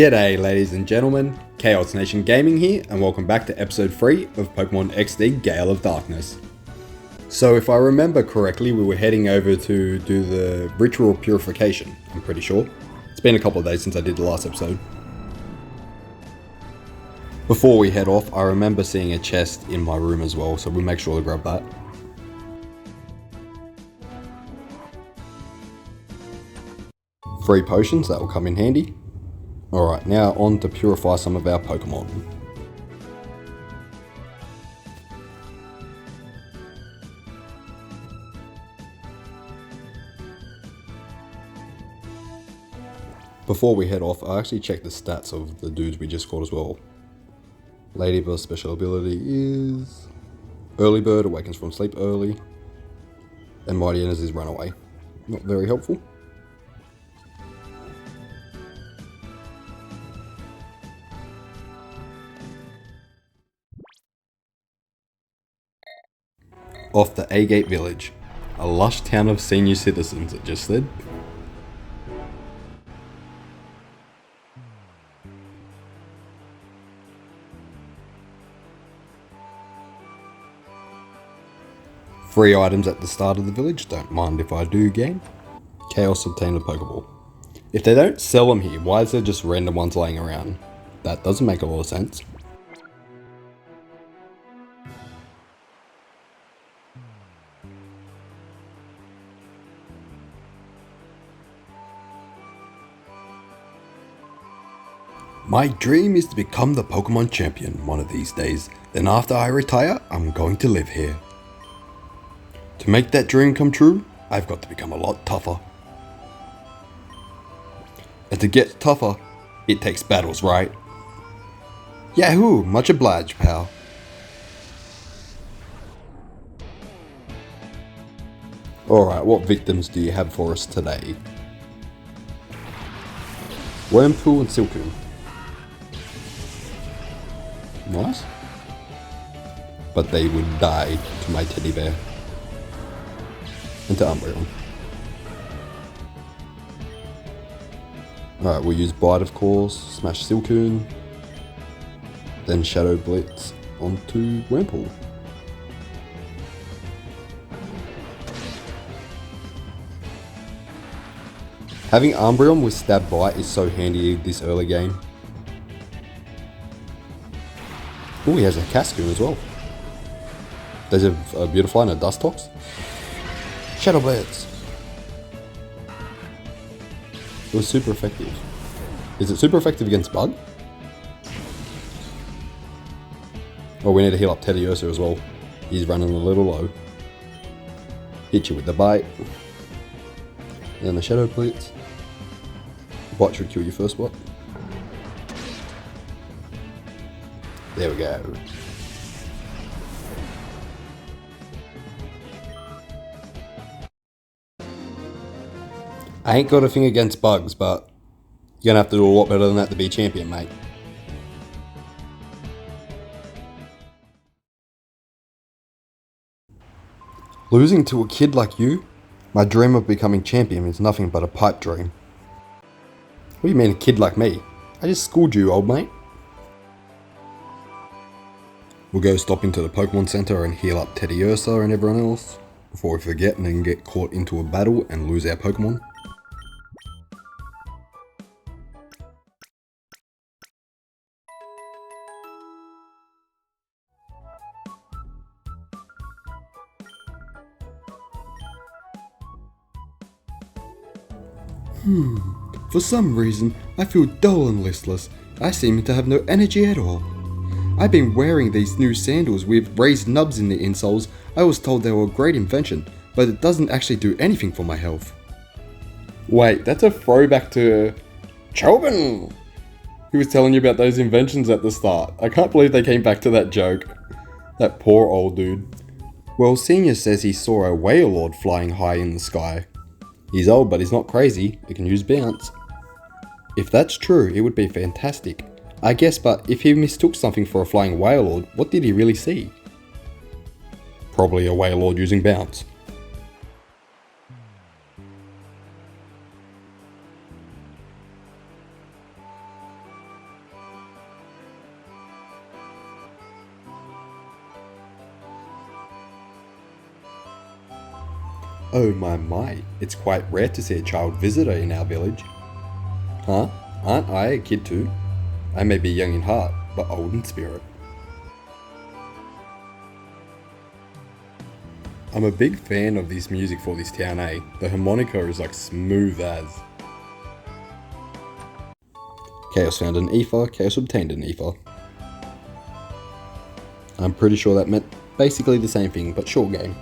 G'day ladies and gentlemen, Chaos Nation Gaming here, and welcome back to episode 3 of Pokemon XD Gale of Darkness. So if I remember correctly, we were heading over to do the ritual purification, I'm pretty sure. It's been a couple of days since I did the last episode. Before we head off, I remember seeing a chest in my room as well, so we'll make sure to grab that. Free potions, that will come in handy. Alright, now on to purify some of our Pokemon. Before we head off, I actually checked the stats of the dudes we just caught as well. Ladybird's special ability is Early Bird, awakens from sleep early, and Mighty Energies Runaway. Not very helpful. Off to Agate Village, a lush town of senior citizens, it just said. Free items at the start of the village, don't mind if I do, game. Chaos obtain a Pokeball. If they don't sell them here, why is there just random ones laying around? That doesn't make a lot of sense. My dream is to become the Pokemon champion one of these days. Then after I retire, I'm going to live here. To make that dream come true, I've got to become a lot tougher. And to get tougher, it takes battles, right? Yahoo! Much obliged, pal. Alright, what victims do you have for us today? Wurmple and Silcoon. Nice. But they would die to my teddy bear. And to Umbreon. Alright, we'll use Bite of course, smash Silcoon, then Shadow Blitz onto Wurmple. Having Umbreon with Stab Bite is so handy this early game. Oh, he has a Cascoon as well. Does he have a Beautifly and a Dustox? Shadow Blitz! It was super effective. Is it super effective against Bug? Oh, we need to heal up Teddiursa as well. He's running a little low. Hit you with the Bite. And then the Shadow Blitz. Bite should kill you first, what? There we go. I ain't got a thing against bugs, but you're gonna have to do a lot better than that to be champion, mate. Losing to a kid like you? My dream of becoming champion is nothing but a pipe dream. What do you mean a kid like me? I just schooled you, old mate. We'll go stop into the Pokemon Center and heal up Teddiursa and everyone else before we forget and then get caught into a battle and lose our Pokemon. For some reason, I feel dull and listless. I seem to have no energy at all. I've been wearing these new sandals with raised nubs in the insoles. I was told they were a great invention, but it doesn't actually do anything for my health. Wait, that's a throwback to Chobin! He was telling you about those inventions at the start. I can't believe they came back to that joke. That poor old dude. Well, Senior says he saw a Wailord flying high in the sky. He's old, but he's not crazy. He can use bounce. If that's true, it would be fantastic. I guess, but if he mistook something for a flying Wailord, what did he really see? Probably a Wailord using bounce. Oh my, it's quite rare to see a child visitor in our village. Huh? Aren't I a kid too? I may be young in heart, but old in spirit. I'm a big fan of this music for this town, eh? The harmonica is like smooth as. Chaos found an ether, Chaos obtained an ether. I'm pretty sure that meant basically the same thing, but short game.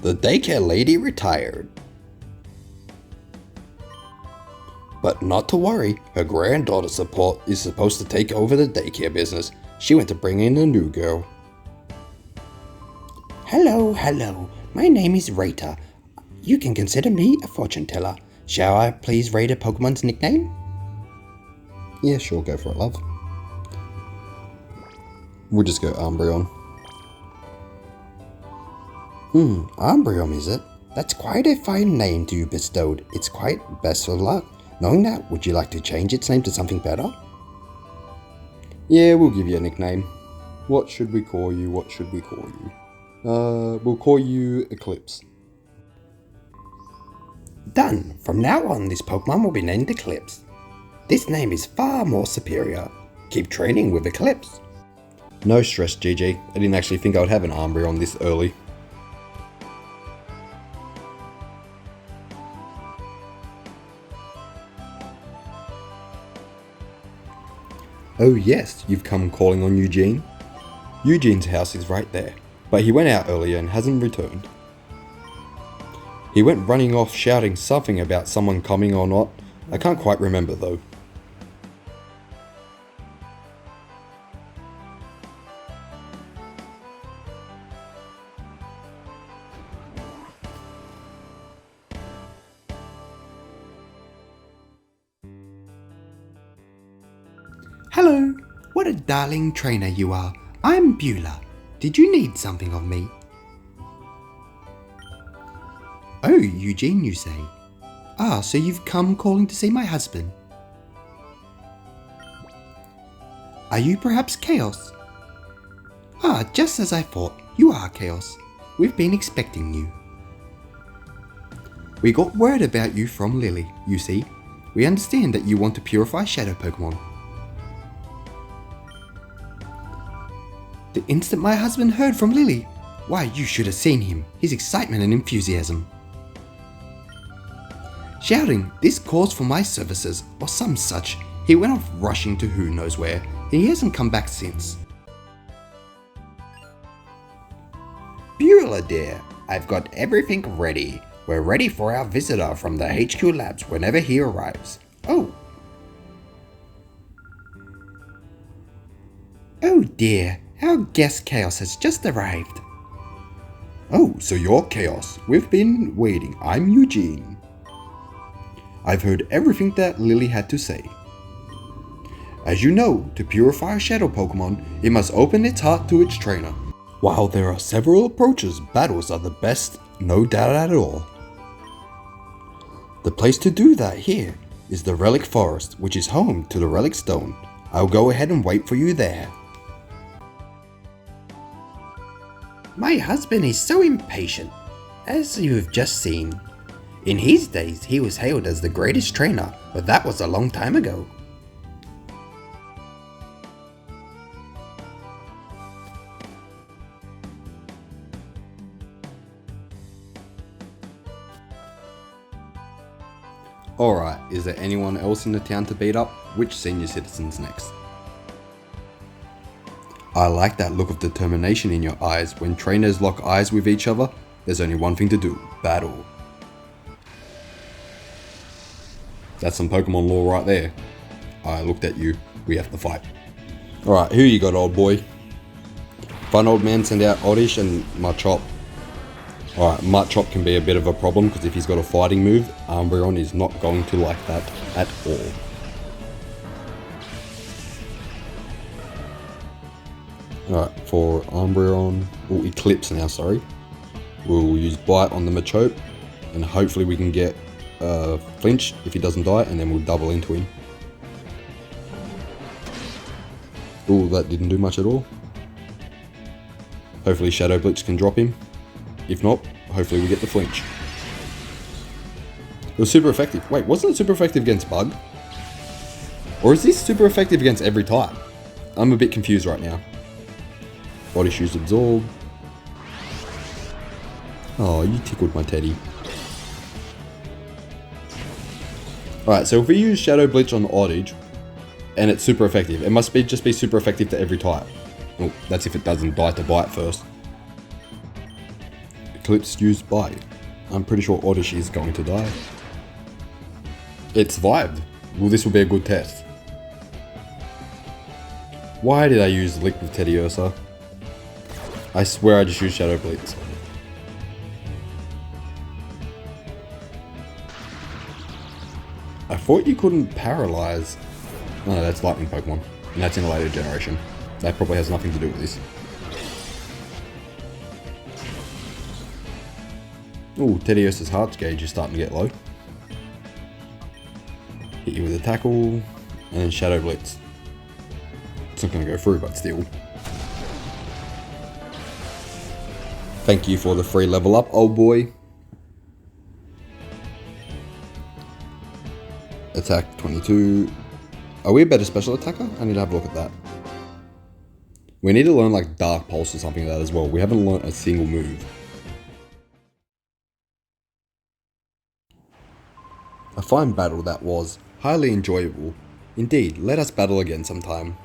The daycare lady retired. But not to worry, her granddaughter support is supposed to take over the daycare business. She went to bring in a new girl. Hello. My name is Rita. You can consider me a fortune teller. Shall I please rate a Pokemon's nickname? Yeah, sure, go for it, love. We'll just go Umbreon. Umbreon is it? That's quite a fine name to you bestowed. It's quite best of luck. Knowing that, would you like to change its name to something better? Yeah, we'll give you a nickname. What should we call you? We'll call you Eclipse. Done. From now on, this Pokemon will be named Eclipse. This name is far more superior. Keep training with Eclipse. No stress, GG. I didn't actually think I would have an Umbreon this early. Oh yes, you've come calling on Eugene? Eugene's house is right there, but he went out earlier and hasn't returned. He went running off shouting something about someone coming or not. I can't quite remember though. Hello. What a darling trainer you are. I'm Beulah. Did you need something of me? Oh, Eugene, you say? Ah, so you've come calling to see my husband. Are you perhaps Chaos? Ah, just as I thought. You are Chaos. We've been expecting you. We got word about you from Lily, you see. We understand that you want to purify Shadow Pokemon. The instant my husband heard from Lily, why, you should have seen him, his excitement and enthusiasm. Shouting, this calls for my services, or some such, he went off rushing to who knows where, and he hasn't come back since. Beulah dear, I've got everything ready. We're ready for our visitor from the HQ labs whenever he arrives. Oh dear, our guest Chaos has just arrived. Oh, so you're Chaos. We've been waiting. I'm Eugene. I've heard everything that Lily had to say. As you know, to purify a Shadow Pokemon, it must open its heart to its trainer. While there are several approaches, battles are the best, no doubt at all. The place to do that here is the Relic Forest, which is home to the Relic Stone. I'll go ahead and wait for you there. My husband is so impatient, as you have just seen. In his days, he was hailed as the greatest trainer, but that was a long time ago. Alright, is there anyone else in the town to beat up? Which senior citizens next? I like that look of determination in your eyes. When trainers lock eyes with each other, there's only one thing to do, battle. That's some Pokemon lore right there. I looked at you, we have to fight. Alright, who you got, old boy? Fun old man send out Oddish and Machop. Alright, Machop can be a bit of a problem because if he's got a fighting move, Umbreon is not going to like that at all. Alright, for Umbreon, or Eclipse now, sorry. We'll use Bite on the Machop, and hopefully we can get Flinch if he doesn't die, and then we'll double into him. Ooh, that didn't do much at all. Hopefully Shadow Blitz can drop him. If not, hopefully we get the flinch. It was super effective. Wait, wasn't it super effective against Bug? Or is this super effective against every type? I'm a bit confused right now. Body Shoes absorb. Oh, you tickled my teddy. Alright, so if we use Shadow Bleach on Oddage, and it's super effective, it must just be super effective to every type. Well, that's if it doesn't die to bite first. Eclipse used bite. I'm pretty sure Oddish is going to die. It survived. Well, this will be a good test. Why did I use Lick with Teddy Ursa? I swear I just used Shadow Blitz. I thought you couldn't paralyze. Oh, no, that's Lightning Pokemon. And that's in a later generation. That probably has nothing to do with this. Ooh, Teddy Ursa's Hearts gauge is starting to get low. Hit you with a tackle, and then Shadow Blitz. It's not going to go through, but still. Thank you for the free level up, old boy. Attack 22. Are we a better special attacker? I need to have a look at that. We need to learn like Dark Pulse or something like that as well. We haven't learned a single move. A fine battle that was. Highly enjoyable. Indeed, let us battle again sometime.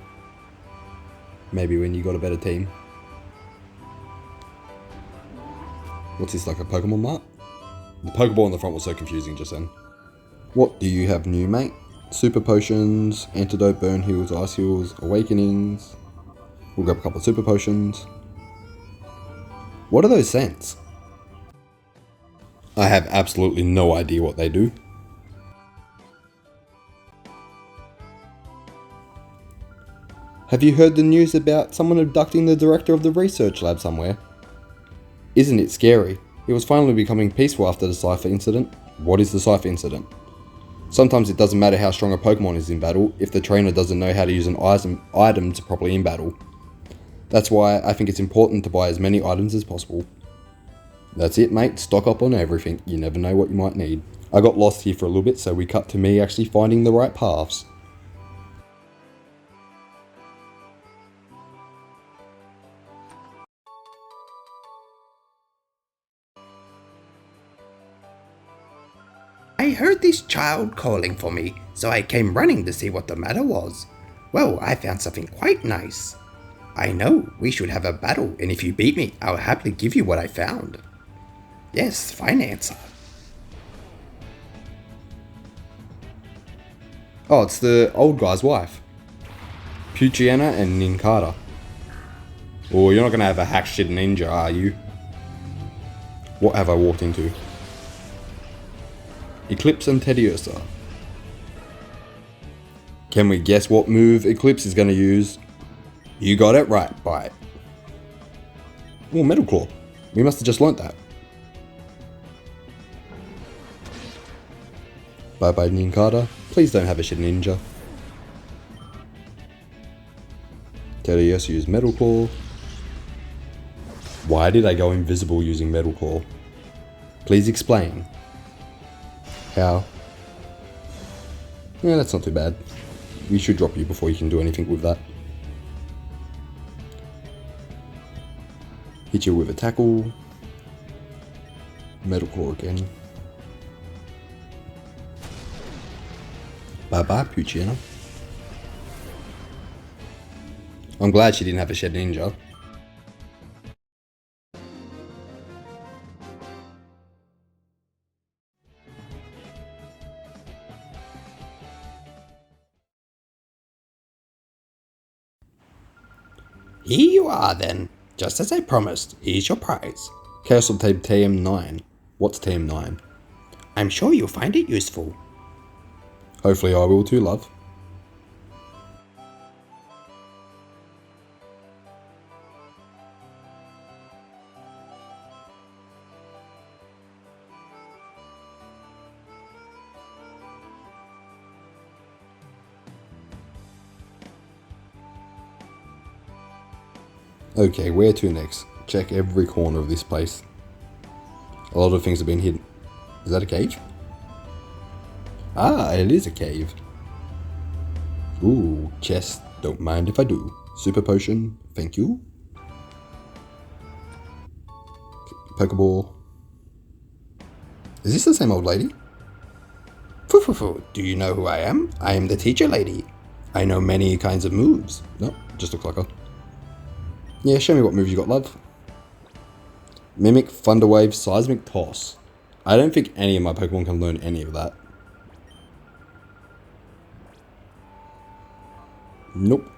Maybe when you got a better team. What's this, like a Pokemon mart? The Pokeball on the front was so confusing just then. What do you have new, mate? Super Potions, Antidote, Burn Heals, Ice Heals, Awakenings. We'll grab a couple of Super Potions. What are those scents? I have absolutely no idea what they do. Have you heard the news about someone abducting the director of the research lab somewhere? Isn't it scary? It was finally becoming peaceful after the Cypher incident. What is the Cypher incident? Sometimes it doesn't matter how strong a Pokemon is in battle if the trainer doesn't know how to use an item properly in battle. That's why I think it's important to buy as many items as possible. That's it, mate. Stock up on everything. You never know what you might need. I got lost here for a little bit, so we cut to me actually finding the right paths. I heard this child calling for me, so I came running to see what the matter was. Well, I found something quite nice. I know, we should have a battle, and if you beat me, I'll happily give you what I found. Yes, fine answer. Oh, it's the old guy's wife. Puchiana and Ninkata. Oh, you're not gonna have a hack shit ninja, are you? What have I walked into? Eclipse and Teddy Ursa. Can we guess what move Eclipse is gonna use? You got it right, bite. Oh, Metal Claw. We must have just learnt that. Bye bye Ninkata. Please don't have a shit ninja. Teddy Ursa used Metal Claw. Why did I go invisible using Metal Claw? Please explain. How? Yeah, that's not too bad. We should drop you before you can do anything with that. Hit you with a tackle. Metal Claw again. Bye bye, Puchiana. I'm glad she didn't have a shed ninja. Here you are then. Just as I promised, here's your prize. Chaos will tape TM9. What's TM9? I'm sure you'll find it useful. Hopefully I will too, love. Okay, where to next? Check every corner of this place. A lot of things have been hidden. Is that a cave? Ah, it is a cave. Ooh, chest. Don't mind if I do. Super potion. Thank you. Pokeball. Is this the same old lady? Foo. Do you know who I am? I am the teacher lady. I know many kinds of moves. No, just looks like her. Yeah, show me what moves you got, love. Mimic, Thunder Wave, Seismic Toss. I don't think any of my Pokemon can learn any of that. Nope.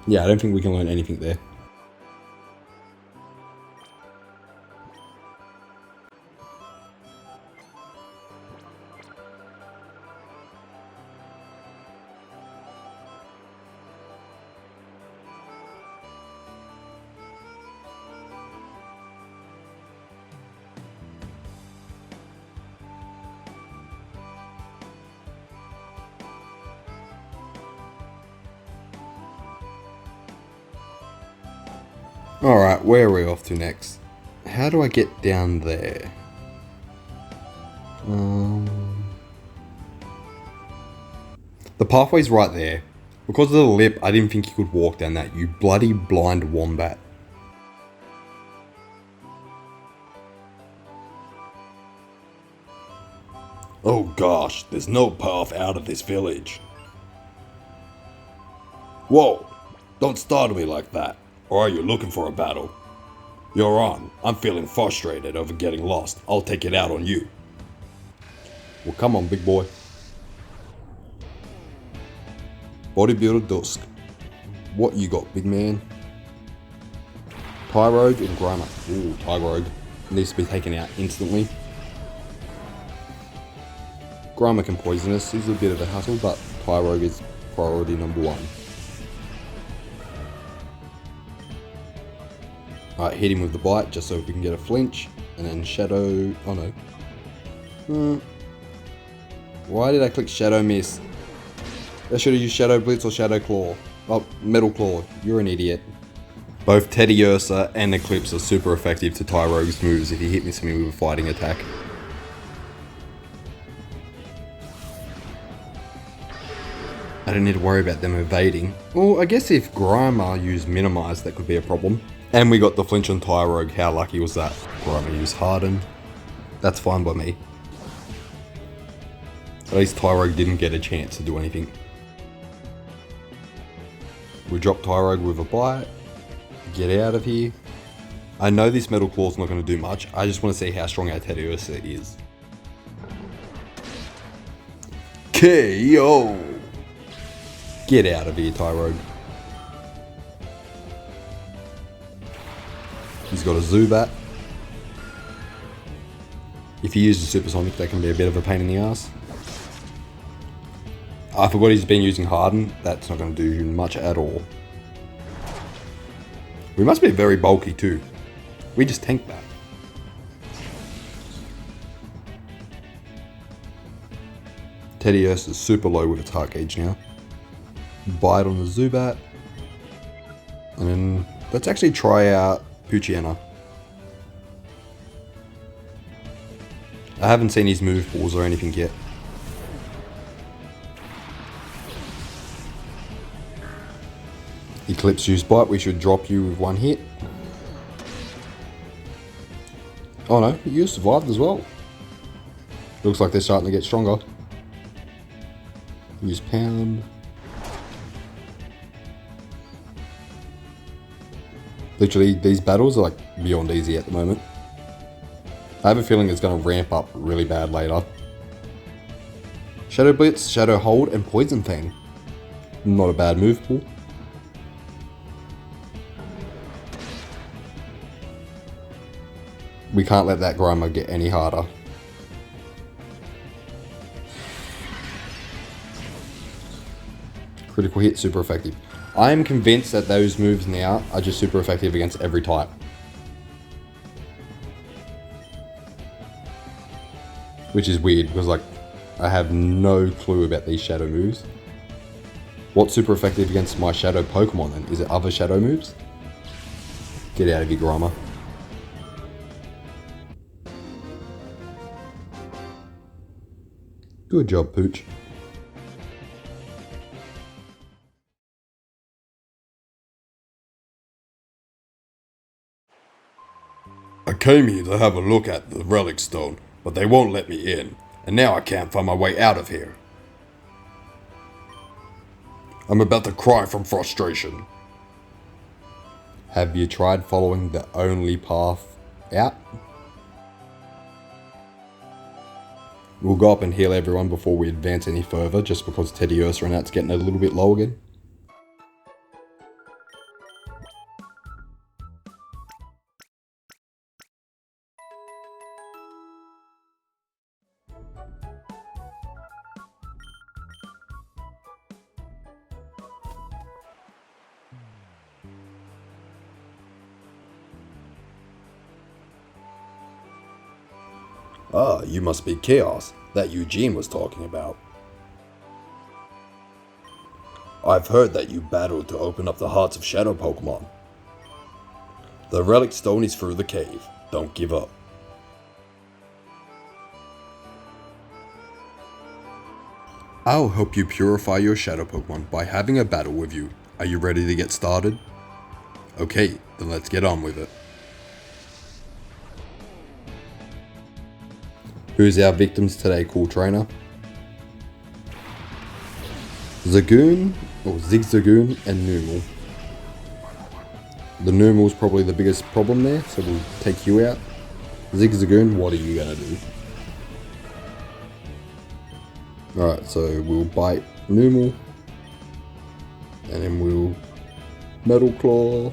Yeah, I don't think we can learn anything there. Alright, where are we off to next? How do I get down there? The pathway's right there. Because of the lip, I didn't think you could walk down that, you bloody blind wombat. Oh gosh, there's no path out of this village. Whoa, don't startle me like that. Or are you looking for a battle? You're on. I'm feeling frustrated over getting lost. I'll take it out on you. Well, come on, big boy. Bodybuilder Dusk. What you got, big man? Tyrogue and Grimer. Ooh, Tyrogue. Needs to be taken out instantly. Grimer can poison us. He's a bit of a hassle, but Tyrogue is priority number one. Alright, hit him with the bite just so we can get a flinch. And then Shadow... Oh no. Why did I click Shadow Miss? I should have used Shadow Blitz or Shadow Claw. Oh, Metal Claw. You're an idiot. Both Teddiursa and Eclipse are super effective to Tyrogue's moves if he hit me something with a fighting attack. I don't need to worry about them evading. Well, I guess if Grimer used Minimize, that could be a problem. And we got the flinch on Tyrogue. How lucky was that? Grimer used Harden. That's fine by me. At least Tyrogue didn't get a chance to do anything. We drop Tyrogue with a bite. Get out of here. I know this Metal Claw's not going to do much. I just want to see how strong our Teddiursa is. KO! Get out of here, Tyrogue. He's got a Zubat. If he uses Supersonic, that can be a bit of a pain in the ass. I forgot he's been using Harden. That's not going to do much at all. We must be very bulky too. We just tanked that. Teddiursa is super low with its heart gauge now. Bite on the Zubat. And then let's actually try out Poochyena. I haven't seen his move balls or anything yet. Eclipse used Bite, we should drop you with one hit. Oh no, you survived as well. Looks like they're starting to get stronger. Use Pound. Literally, these battles are like beyond easy at the moment. I have a feeling it's going to ramp up really bad later. Shadow Blitz, Shadow Hold, and Poison Fang. Not a bad move pool. We can't let that Grimer get any harder. Critical hit, super effective. I am convinced that those moves now are just super effective against every type. Which is weird, because like, I have no clue about these shadow moves. What's super effective against my shadow Pokemon then? Is it other shadow moves? Get out of here, Grommer. Good job, Pooch. I came here to have a look at the relic stone, but they won't let me in, and now I can't find my way out of here. I'm about to cry from frustration. Have you tried following the only path out? We'll go up and heal everyone before we advance any further, just because Teddy Ursa and that's getting a little bit low again. Ah, you must be Chaos, that Eugene was talking about. I've heard that you battled to open up the hearts of Shadow Pokemon. The relic stone is through the cave. Don't give up. I'll help you purify your Shadow Pokemon by having a battle with you. Are you ready to get started? Okay, then let's get on with it. Who's our victims today, cool trainer? Zagoon, or Zigzagoon, and Numel. The Numel's probably the biggest problem there, so we'll take you out. Zigzagoon, what are you gonna do? Alright, so we'll bite Numel, and then we'll Metal Claw.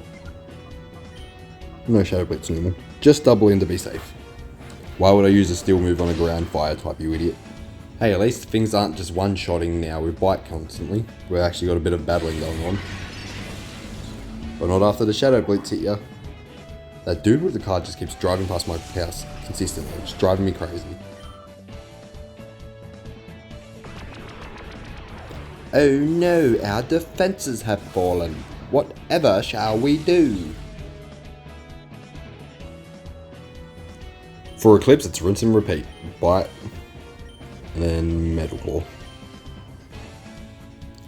No Shadow Blitz Numel. Just double in to be safe. Why would I use a steel move on a ground fire type, you idiot? Hey, at least things aren't just one-shotting now with Bite constantly. We've actually got a bit of battling going on. But not after the Shadow Blitz hit ya. That dude with the car just keeps driving past my house consistently, just driving me crazy. Oh no, our defenses have fallen. Whatever shall we do? For Eclipse, it's rinse and repeat. Bite, and then Metal Claw.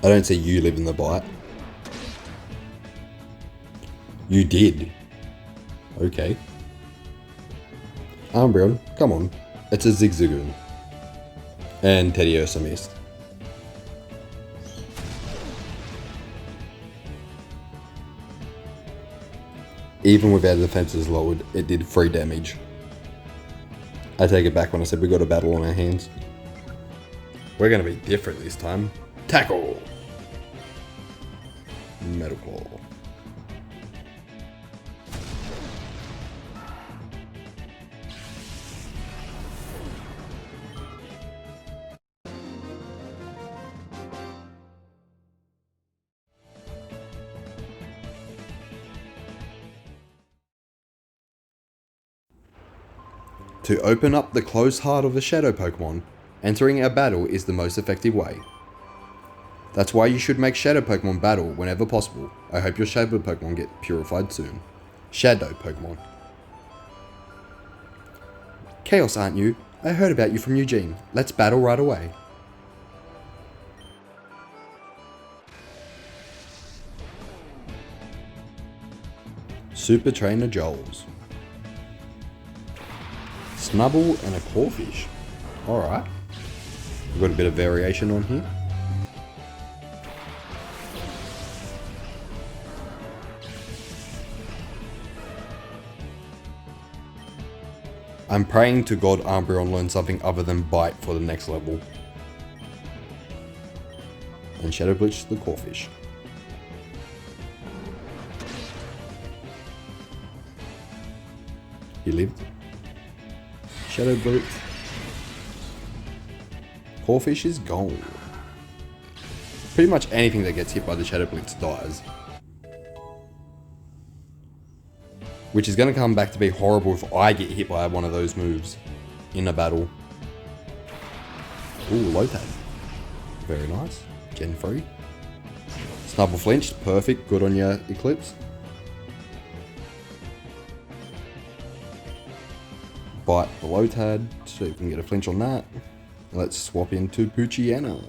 I don't see you live in the bite. You did. Okay. Umbreon, come on. It's a Zigzagoon. And Teddy Ursa missed. Even with our defenses lowered, it did 3 damage. I take it back when I said we got a battle on our hands. We're going to be different this time. Tackle! Metal Claw. To open up the closed heart of the Shadow Pokemon, entering our battle is the most effective way. That's why you should make Shadow Pokemon battle whenever possible. I hope your Shadow Pokemon get purified soon. Shadow Pokemon. Chaos, aren't you? I heard about you from Eugene. Let's battle right away. Super Trainer Joel's. Snubble and a Clawfish. Alright. We've got a bit of variation on here. I'm praying to God Umbreon learns something other than Bite for the next level. And Shadow Bleach the Clawfish. He lived. Shadow Blitz. Clawfish is gone. Pretty much anything that gets hit by the Shadow Blitz dies. Which is going to come back to be horrible if I get hit by one of those moves in a battle. Ooh, Lotad. Very nice. Gen 3. Snubble flinched. Perfect. Good on your Eclipse. bite the Lotad, so you can get a flinch on that. Let's swap into Poochyena.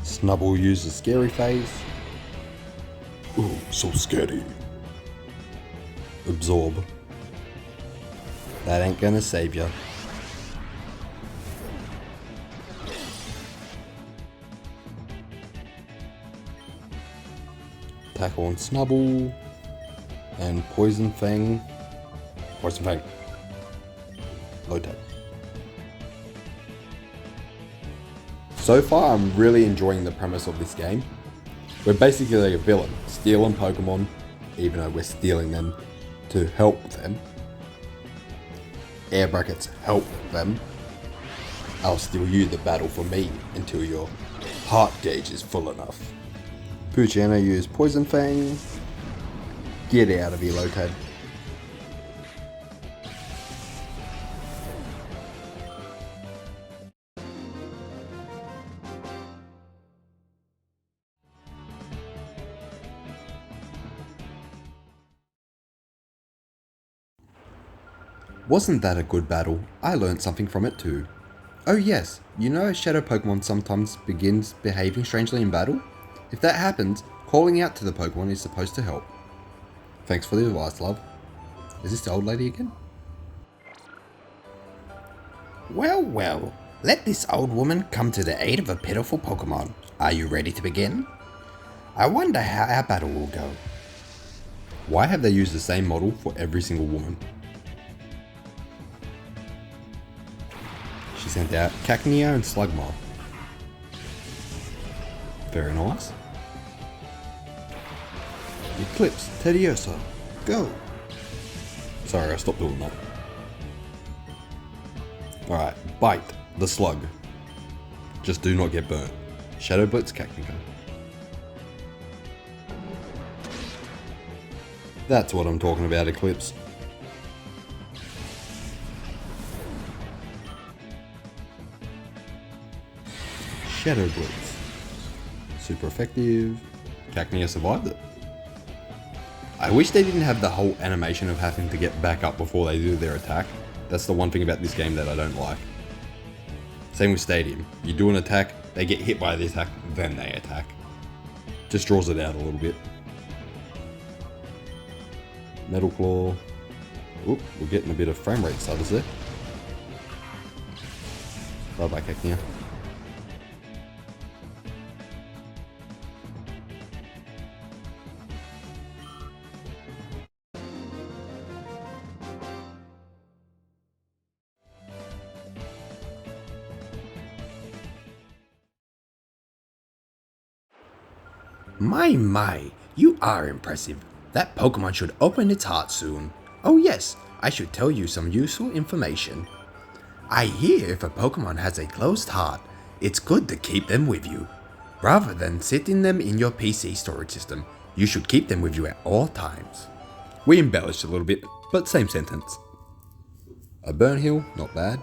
Snubble uses Scary Face. Ooh, so scary. Absorb. That ain't gonna save ya. Tackle on Snubble. And Poison Fang. Poison Fang. Lotad. So far, I'm really enjoying the premise of this game. We're basically like a villain, stealing Pokemon, even though we're stealing them to help them. Air brackets, help them. I'll steal you the battle for me until your heart gauge is full enough. Poochyena use Poison Fang. Get out of here, Lotad. Wasn't that a good battle? I learned something from it too. Oh yes, you know a shadow Pokemon sometimes begins behaving strangely in battle? If that happens, calling out to the Pokemon is supposed to help. Thanks for the advice, love. Is this the old lady again? Well, well, let this old woman come to the aid of a pitiful Pokemon. Are you ready to begin? I wonder how our battle will go. Why have they used the same model for every single woman? She sent out Cacnea and Slugma. Very nice. Eclipse, Tediosa, go! Sorry, I stopped doing that. Alright, Bite, the Slug. Just do not get burnt. Shadow Blitz, Cacnea. That's what I'm talking about, Eclipse. Shadow Blitz. Super effective. Cacnea survived it. I wish they didn't have the whole animation of having to get back up before they do their attack. That's the one thing about this game that I don't like. Same with Stadium. You do an attack, they get hit by the attack, then they attack. Just draws it out a little bit. Metal Claw. Oop, we're getting a bit of frame rate stutters there. Bye bye, Cacnea. My, you are impressive. That Pokemon should open its heart soon. Oh yes, I should tell you some useful information. I hear if a Pokemon has a closed heart, it's good to keep them with you. Rather than sitting them in your PC storage system, you should keep them with you at all times. We embellished a little bit, but same sentence. A Burn Heal, not bad.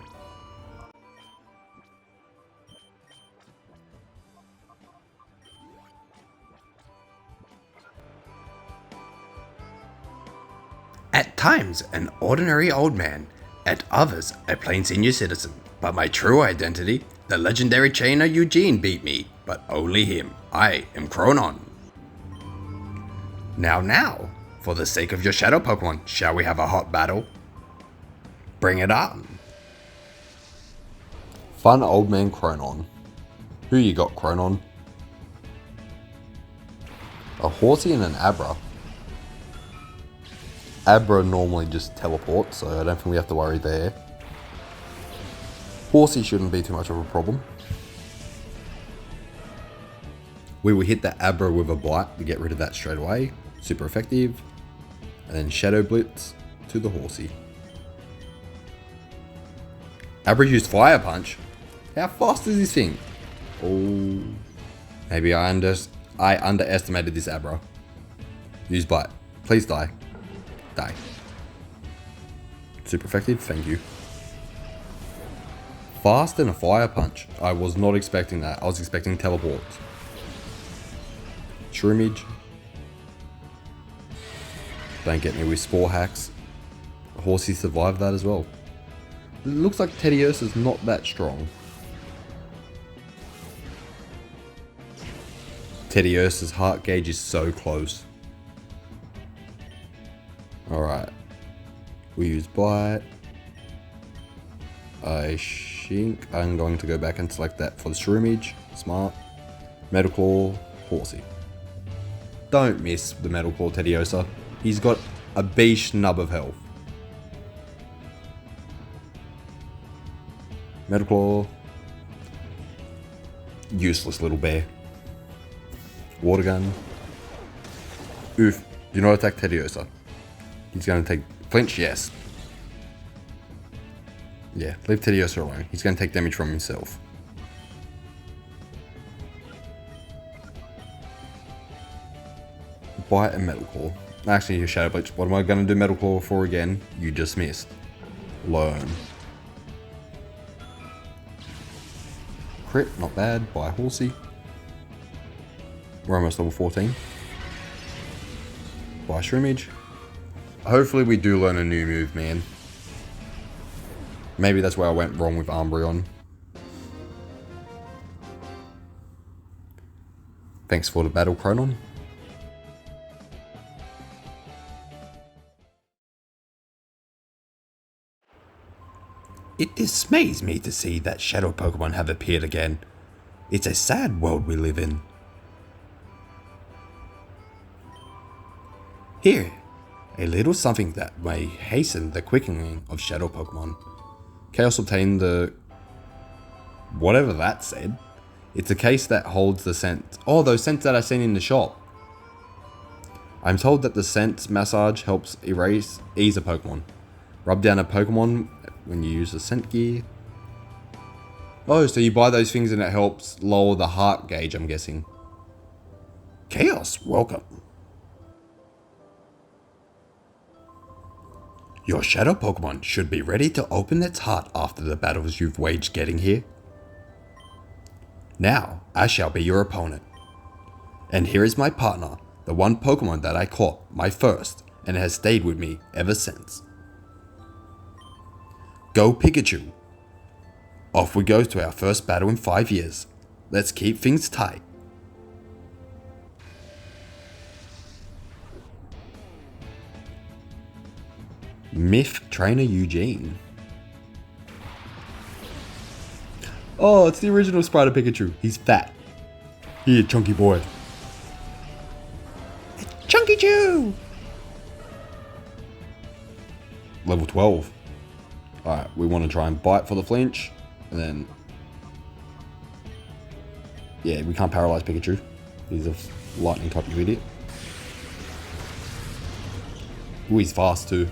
At times, an ordinary old man. At others, a plain senior citizen. But my true identity, the legendary trainer Eugene beat me, but only him. I am Cronon. Now, for the sake of your shadow Pokemon, shall we have a hot battle? Bring it on. Fun old man Cronon. Who you got, Cronon? A Horsey and an Abra. Abra normally just teleports, so I don't think we have to worry there. Horsey shouldn't be too much of a problem. We will hit the Abra with a Bite to get rid of that straight away. Super effective. And then Shadow Blitz to the Horsey. Abra used Fire Punch. How fast is this thing? Oh, maybe I underestimated this Abra. Use Bite. Please die. Die. Super effective, thank you. Fast and a fire punch. I was not expecting that. I was expecting teleports. Shroomage. Don't get me with spore hacks. Horsey survived that as well. It looks like Teddiursa's not that strong. Teddiursa's heart gauge is so close. Alright. We use Bite. I think I'm going to go back and select that for the Shroomage. Smart. Metal Claw, Horsey. Don't miss the Metal Claw Teddiursa. He's got a beesh nub of health. Metal Claw. Useless little bear. Water Gun. Oof. Do not attack Teddiursa. He's going to take... Flinch, yes. Yeah, leave Teddiursa alone. He's going to take damage from himself. Bite and Metal Claw. Actually, your Shadow Bleach. What am I going to do Metal Claw for again? You just missed. Learn. Crit, not bad. By Horsey. We're almost level 14. By Shroomage. Hopefully we do learn a new move, man. Maybe that's where I went wrong with Umbreon. Thanks for the battle, Chronon. It dismays me to see that shadow Pokemon have appeared again. It's a sad world we live in. Here, a little something that may hasten the quickening of shadow Pokemon. Chaos obtained the... whatever that said. It's a case that holds the scent. Oh, those scents that I seen in the shop. I'm told that the scent massage helps ease a Pokemon. Rub down a Pokemon when you use the scent gear. Oh, so you buy those things and it helps lower the heart gauge, I'm guessing. Chaos, welcome. Your shadow Pokemon should be ready to open its heart after the battles you've waged getting here. Now, I shall be your opponent. And here is my partner, the one Pokemon that I caught, my first, and has stayed with me ever since. Go Pikachu. Off we go to our first battle in 5 years. Let's keep things tight. Myth Trainer Eugene. Oh, it's the original Spider Pikachu. He's fat. Here, chunky boy. Chunky Chew! Level 12. Alright, we want to try and bite for the flinch. And then... yeah, we can't paralyze Pikachu. He's a lightning type, you idiot. Ooh, he's fast too.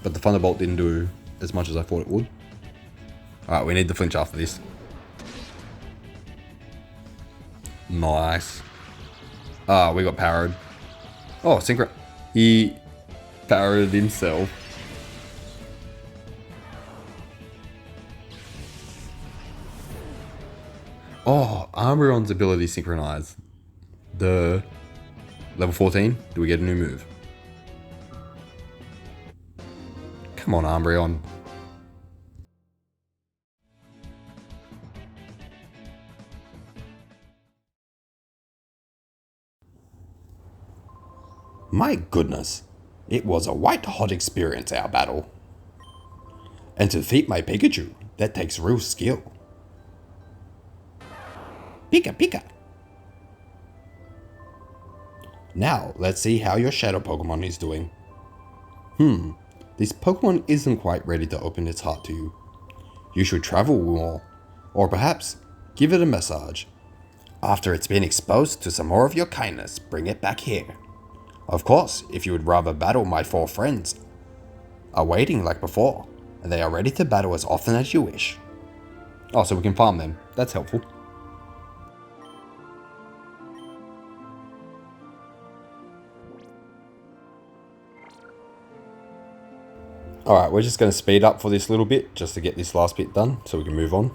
But the Thunderbolt didn't do as much as I thought it would. Alright, we need the flinch after this. Nice. Ah, we got powered. Oh, Synchro. He powered himself. Oh, Umbreon's ability synchronized. Duh. Level 14. Do we get a new move? Come on, Umbreon. My goodness, it was a white-hot experience, our battle. And to defeat my Pikachu, that takes real skill. Pika Pika! Now, let's see how your shadow Pokemon is doing. This Pokemon isn't quite ready to open its heart to you. You should travel more, or perhaps give it a massage. After it's been exposed to some more of your kindness, bring it back here. Of course, if you would rather battle, my 4 friends are waiting like before, and they are ready to battle as often as you wish. Oh, so we can farm them. That's helpful. Alright, we're just going to speed up for this little bit, just to get this last bit done, so we can move on.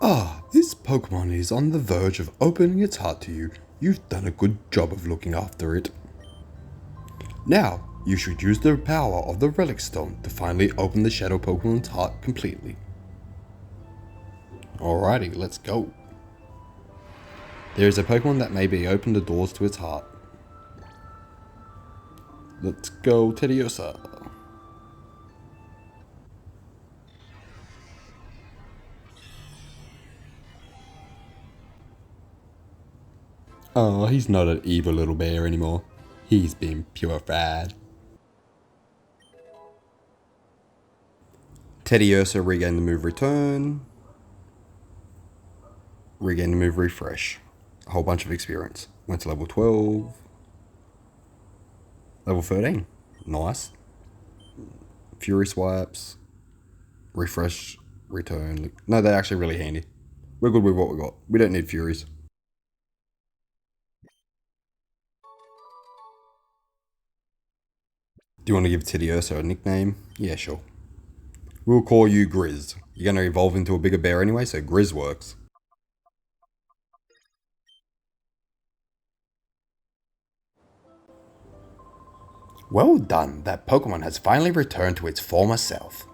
Ah, this Pokemon is on the verge of opening its heart to you. You've done a good job of looking after it. Now, You should use the power of the Relic Stone to finally open the Shadow Pokemon's heart completely. Alrighty, let's go. There is a Pokemon that maybe opened the doors to its heart. Let's go, Tediosa. Oh, he's not an evil little bear anymore. He's been purified. Tediosa regained the move Return. Regained the move Refresh. A whole bunch of experience. Went to level 12. Level 13. Nice. Fury Swipes. Refresh. Return. No, they're actually really handy. We're good with what we got. We don't need Furies. Do you want to give Tediosa a nickname? Yeah, sure. We'll call you Grizz. You're going to evolve into a bigger bear anyway, so Grizz works. Well done, that Pokemon has finally returned to its former self.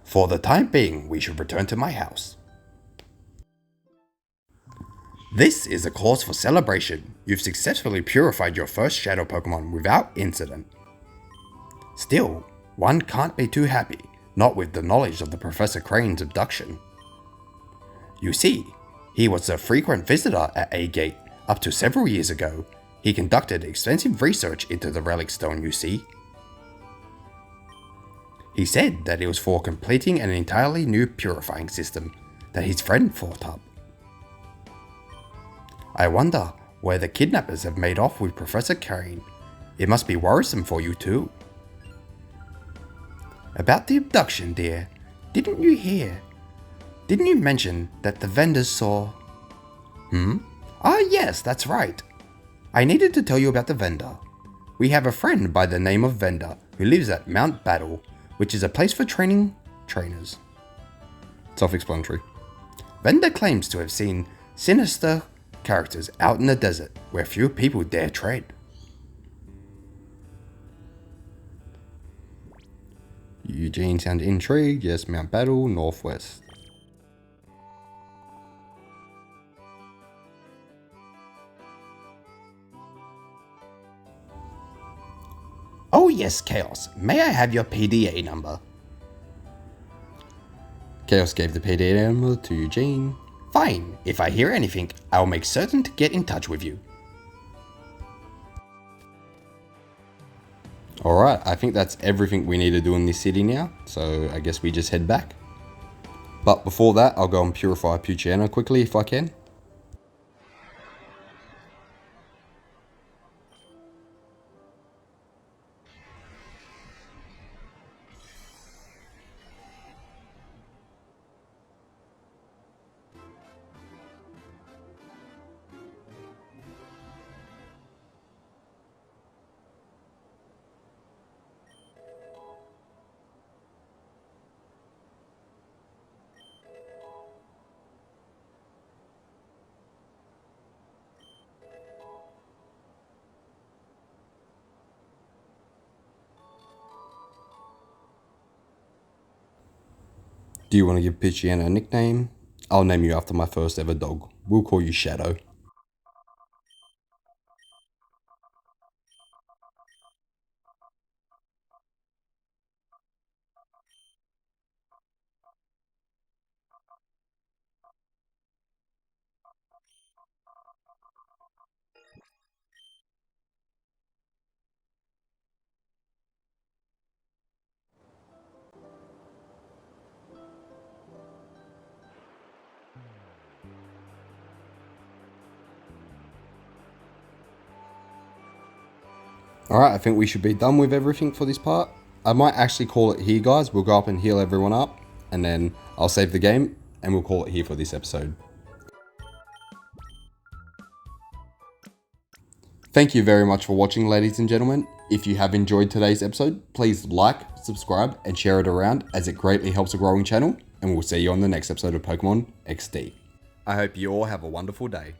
For the time being, we should return to my house. This is a cause for celebration. You've successfully purified your first Shadow Pokemon without incident. Still, one can't be too happy, not with the knowledge of the Professor Crane's abduction. You see, he was a frequent visitor at A-Gate up to several years ago. He conducted extensive research into the Relic Stone, you see. He said that it was for completing an entirely new purifying system that his friend thought up. I wonder where the kidnappers have made off with Professor Crane. It must be worrisome for you too. About the abduction, dear, didn't you hear? Didn't you mention that the vendors saw... Ah yes, that's right. I needed to tell you about the vendor. We have a friend by the name of Vendor who lives at Mount Battle, which is a place for training trainers. Self-explanatory. Vendor claims to have seen sinister characters out in the desert where few people dare tread. Eugene sounded intrigued. Yes, Mount Battle, northwest. Oh yes, Chaos. May I have your PDA number? Chaos gave the PDA number to Eugene. Fine. If I hear anything, I'll make certain to get in touch with you. Alright, I think that's everything we need to do in this city now, so I guess we just head back. But before that, I'll go and purify Poochyena quickly if I can. Do you want to give Poochyena a nickname? I'll name you after my first ever dog. We'll call you Shadow. Alright, I think we should be done with everything for this part. I might actually call it here, guys. We'll go up and heal everyone up, and then I'll save the game, and we'll call it here for this episode. Thank you very much for watching, ladies and gentlemen. If you have enjoyed today's episode, please like, subscribe, and share it around, as it greatly helps a growing channel, and we'll see you on the next episode of Pokemon XD. I hope you all have a wonderful day.